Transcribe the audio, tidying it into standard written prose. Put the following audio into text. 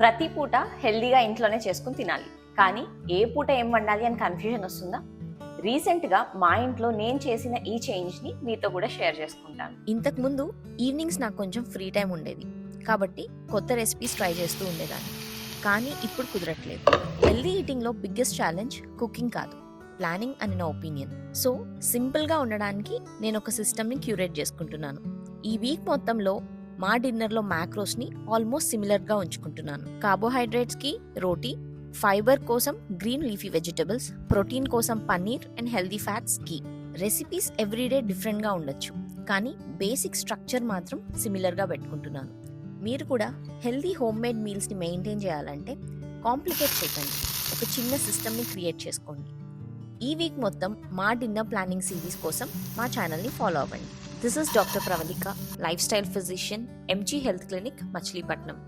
ప్రతి పూట హెల్దీగా ఇంట్లోనే చేసుకుని తినాలి, కానీ ఏ పూట ఏం వండాలి అని కన్ఫ్యూజన్ వస్తుందా? రీసెంట్గా మా ఇంట్లో నేను చేసిన ఈ చేంజ్ని మీతో కూడా షేర్ చేసుకుంటాను. ఇంతకుముందు ఈవినింగ్స్ నాకు కొంచెం ఫ్రీ టైం ఉండేది, కాబట్టి కొత్త రెసిపీస్ ట్రై చేస్తూ ఉండేదాన్ని. కానీ ఇప్పుడు కుదరట్లేదు. హెల్దీ ఈటింగ్లో బిగ్గెస్ట్ ఛాలెంజ్ కుకింగ్ కాదు, ప్లానింగ్ అని నా ఒపీనియన్. సో సింపుల్గా ఉండడానికి నేను ఒక సిస్టమ్ని క్యూరేట్ చేసుకుంటున్నాను. ఈ వీక్ మొత్తంలో మా డిన్నర్లో మ్యాక్రోస్ని ఆల్మోస్ట్ సిమిలర్గా ఉంచుకుంటున్నాను. కార్బోహైడ్రేట్స్కి రోటీ, ఫైబర్ కోసం గ్రీన్ లీఫీ వెజిటబుల్స్, ప్రోటీన్ కోసం paneer and healthy fats ghee. Recipes everyday డిఫరెంట్గా ఉండొచ్చు, కానీ బేసిక్ స్ట్రక్చర్ మాత్రం సిమిలర్గా పెట్టుకుంటున్నాను. మీరు కూడా హెల్దీ హోమ్ మేడ్ మీల్స్ని మెయింటైన్ చేయాలంటే కాంప్లికేట్ చేయకండి, ఒక చిన్న సిస్టమ్ని క్రియేట్ చేసుకోండి. ఈ వీక్ మొత్తం మా డిన్నర్ ప్లానింగ్ సిరీస్ కోసం మా ఛానల్ని ఫాలో అవ్వండి. This is doctor Pravalika, lifestyle physician, MG health clinic, Machilipatnam.